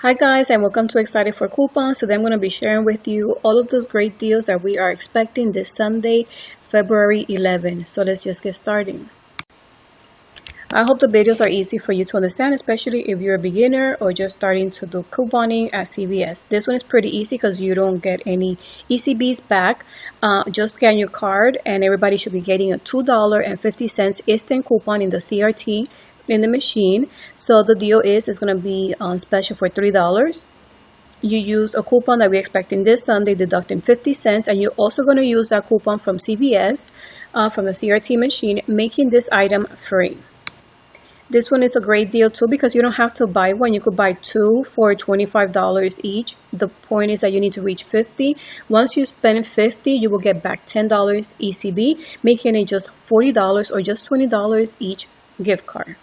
Hi guys, and welcome to Excited for Coupons. Today I'm going to be sharing with you all of those great deals that we are expecting this Sunday, February 11. So let's just get started. I hope the videos are easy for you to understand, especially if you're a beginner or just starting to do couponing at CVS. This one is pretty easy because you don't get any ECBs back. Just scan your card and everybody should be getting a $2.50 instant coupon in the CRT in the machine. So the deal is it's going to be on special for $3. You use a coupon that we're expecting this Sunday, deducting 50 cents, and you're also going to use that coupon from CVS from the CRT machine, making this item free. This one is a great deal too because you don't have to buy one. You could buy two for $25 each. The point is that you need to reach 50. Once you spend 50, you will get back $10 ECB, making it just $40 or just $20 each gift card.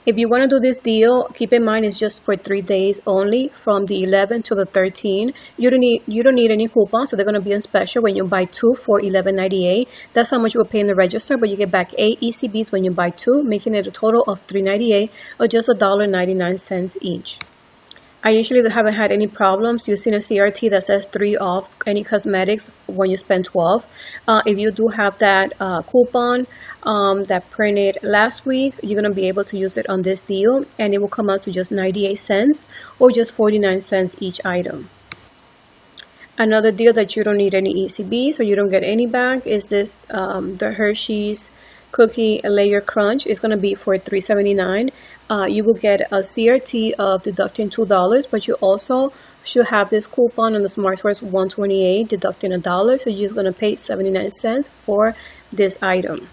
If you want to do this deal, keep in mind it's just for 3 days only, from the 11th to the 13th. You don't need any coupons, so they're going to be on special when you buy two for $11.98. That's how much you will pay in the register, but you get back 8 ECBs when you buy two, making it a total of $3.98 or just $1.99 each. I usually haven't had any problems using a CRT that says 3 off any cosmetics when you spend 12. If you do have that coupon that printed last week, you're going to be able to use it on this deal, and it will come out to just 98 cents or just 49 cents each item. Another deal that you don't need any ECB, so you don't get any back, is this the Hershey's Cookie Layer Crunch. Is going to be for $3.79. You will get a CRT of deducting $2, but you also should have this coupon on the Smart Source 128 deducting $1, so you're just going to pay 79 cents for this item.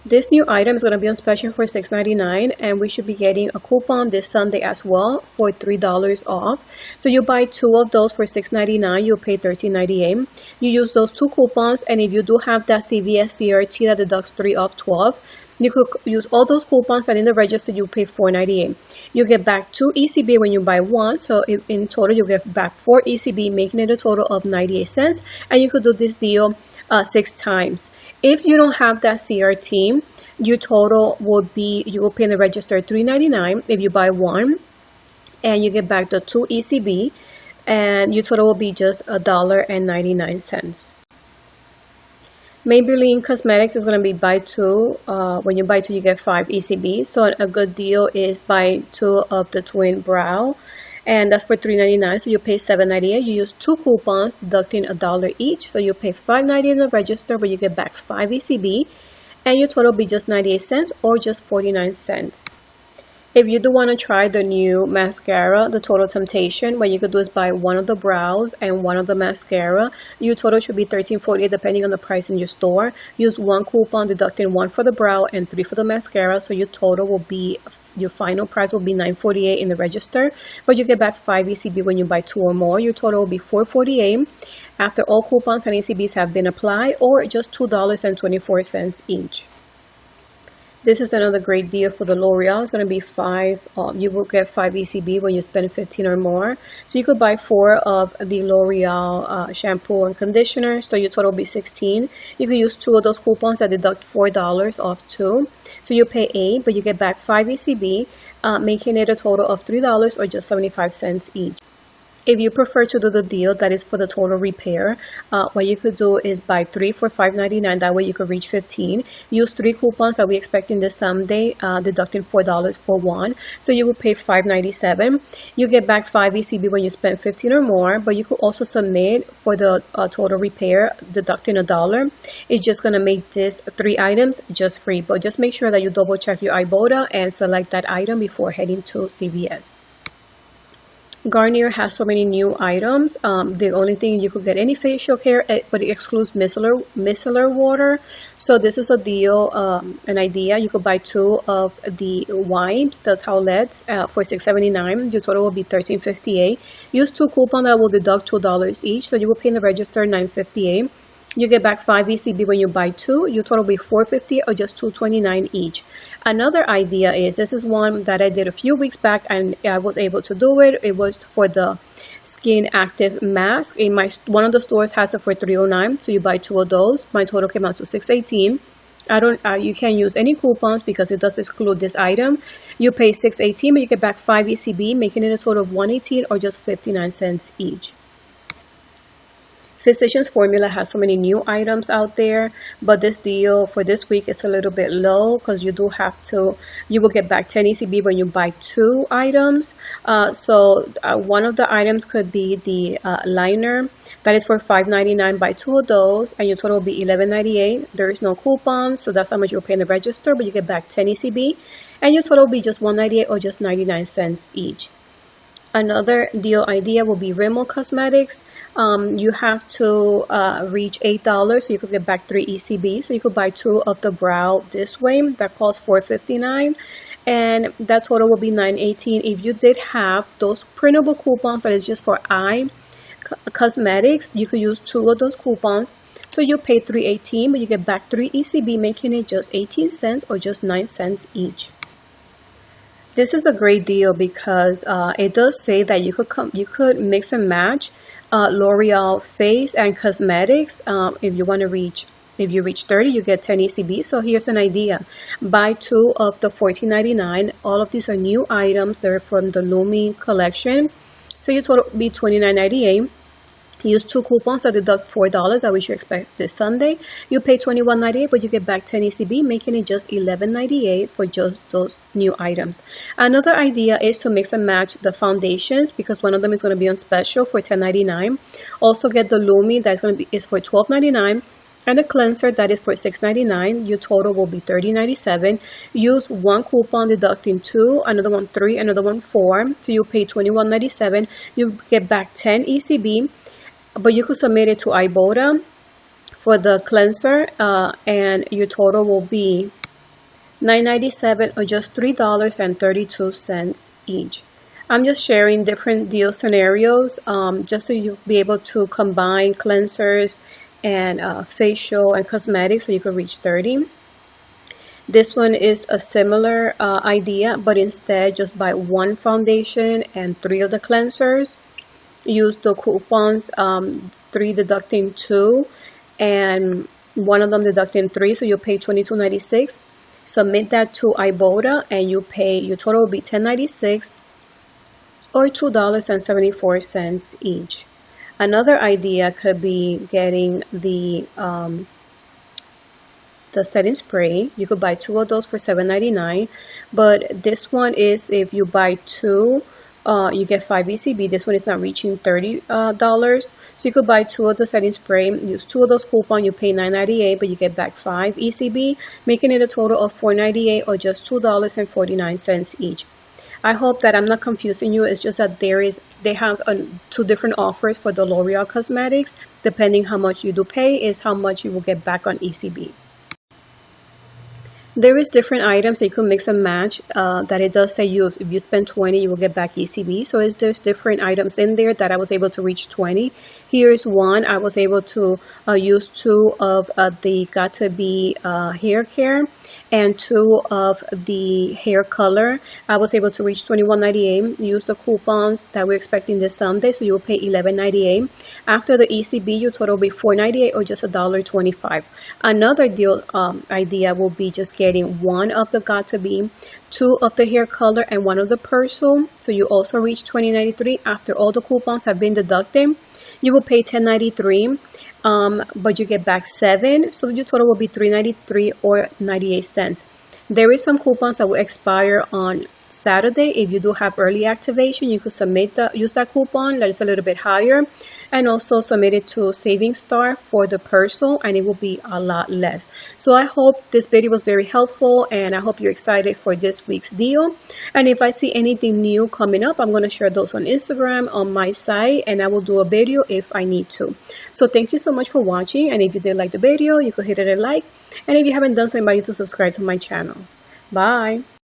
This new item is going to be on special for $6.99, and we should be getting a coupon this Sunday as well for $3 off. So you buy two of those for $6.99, you'll pay $13.98. You use those two coupons, and if you do have that CVS CRT that deducts 3 off 12, you could use all those coupons, and in the register you pay $4.98. You get back 2 ECB when you buy one, so in total you get back 4 ECB, making it a total of 98 cents, and you could do this deal 6 times. If you don't have that CRT, your total would be, you will pay in the register $3.99 if you buy one, and you get back the 2 ECB, and your total will be just $1.99. Maybelline Cosmetics is going to be buy two. When you buy two, you get 5 ECB. So a good deal is buy 2 of the twin brow, and that's for $3.99. So you pay $7.98. You use 2 coupons, deducting $1 each. So you pay $5.98 in the register, but you get back 5 ECB, and your total will be just 98 cents or just 49 cents. If you do want to try the new mascara, the Total Temptation, what you could do is buy one of the brows and one of the mascara. Your total should be $13.48 depending on the price in your store. Use 1 coupon, deducting 1 for the brow and 3 for the mascara. So your total will be, your final price will be $9.48 in the register. But you get back 5 ECB when you buy 2 or more. Your total will be $4.48 after all coupons and ECBs have been applied, or just $2.24 each. This is another great deal for the Loreal. It's going to be 5. You will get 5 ECB when you spend 15 or more. So you could buy 4 of the Loreal shampoo and conditioner. So your total will be 16. You could use 2 of those coupons that deduct $4 off 2. So you pay 8, but you get back 5 ECB, making it a total of $3 or just 75 cents each. If you prefer to do the deal that is for the total repair, what you could do is buy 3 for $5.99. That way you could reach 15. Use 3 coupons that we're expecting this Sunday, deducting $4 for 1. So you will pay $5.97. You get back 5 ECB when you spend 15 or more, but you could also submit for the total repair, deducting $1. It's just going to make this 3 items just free, but just make sure that you double check your Ibotta and select that item before heading to CVS. Garnier has so many new items. The only thing you could get any facial care, but it excludes micellar water. So this is a deal, an idea. You could buy 2 of the wipes, the towelettes, for $6.79. Your total will be $13.58. Use 2 coupons that will deduct $2 each. So you will pay in the register $9.58. You get back 5 ECB when you buy 2. Your total will be $4.50 or just $2.29 each. Another idea is, this is one that I did a few weeks back and I was able to do it. It was for the Skin Active Mask. In one of the stores has it for $3.09. So you buy 2 of those. My total came out to $6.18. You can't use any coupons because it does exclude this item. You pay $6.18, but you get back 5 ECB, making it a total of $1.18 or just 59 cents each. Physicians Formula has so many new items out there, but this deal for this week is a little bit low because you will get back 10 ECB when you buy 2 items. One of the items could be the liner. That is for $5.99. Buy 2 of those, and your total will be $11.98. There is no coupon, so that's how much you'll pay in the register, but you get back 10 ECB, and your total will be just $1.98 or just 99 cents each. Another deal idea will be Rimmel Cosmetics. You have to reach $8, so you could get back 3 ECB. So you could buy 2 of the brow this way. That costs $4.59, and that total will be $9.18. If you did have those printable coupons that is just for eye cosmetics, you could use 2 of those coupons. So you pay $3.18, but you get back 3 ECB, making it just 18 cents or just 9 cents each. This is a great deal because it does say that you could mix and match L'Oreal face and cosmetics. If you reach 30, you get 10 ECB. So here's an idea: buy 2 of the $14.99. All of these are new items. They're from the Lumi collection. So your total will be $29.98. Use 2 coupons that deduct $4 that we should expect this Sunday. You pay $21.98, but you get back 10 ECB, making it just $11.98 for just those new items. Another idea is to mix and match the foundations because one of them is going to be on special for $10.99. Also get the Lumi that is for $12.99. And a cleanser that is for $6.99. Your total will be $30.97. Use 1 coupon deducting 2, another one 3, another one 4. So you pay $21.97. You get back 10 ECB. But you could submit it to Ibotta for the cleanser, and your total will be $9.97 or just $3.32 each. I'm just sharing different deal scenarios just so you'll be able to combine cleansers and facial and cosmetics so you can reach 30. This one is a similar idea, but instead just buy 1 foundation and 3 of the cleansers. Use the coupons, 3 deducting 2 and 1 of them deducting 3, so you'll pay $22.96. Submit that to Ibotta and your total will be $10.96 or $2.74 each. Another idea could be getting the setting spray. You could buy 2 of those for $7.99, but this one is if you buy 2, you get 5 ECB. This one is not reaching $30. So you could buy 2 of the setting spray, use 2 of those coupons, you pay $9.98, but you get back 5 ECB, making it a total of $4.98 or just $2.49 each. I hope that I'm not confusing you. It's just that they have 2 different offers for the L'Oreal cosmetics. Depending how much you do pay is how much you will get back on ECB. There is different items that you can mix and match that it does say if you spend 20, you will get back ECB. So there's different items in there that I was able to reach 20. Here's one. I was able to use 2 of the Got2b hair care and 2 of the hair color. I was able to reach $21.98. Use the coupons that we're expecting this Sunday, so you will pay $11.98. After the ECB, your total will be $4.98 or just $1.25. Another deal idea will be just getting 1 of the Got2b, 2 of the hair color, and 1 of the Persil. So you also reach $20.93 after all the coupons have been deducted. You will pay $10.93. But you get back 7, so your total will be $3.93 or 98 cents. There is some coupons that will expire on Saturday. If you do have early activation, you could use that coupon that is a little bit higher, and also submit it to Saving Star for the Persil, and it will be a lot less. So I hope this video was very helpful, and I hope you're excited for this week's deal. And if I see anything new coming up, I'm going to share those on Instagram, on my site, and I will do a video if I need to. So thank you so much for watching, and if you did like the video, you could hit it a like, and if you haven't done so, I invite you to subscribe to my channel. Bye!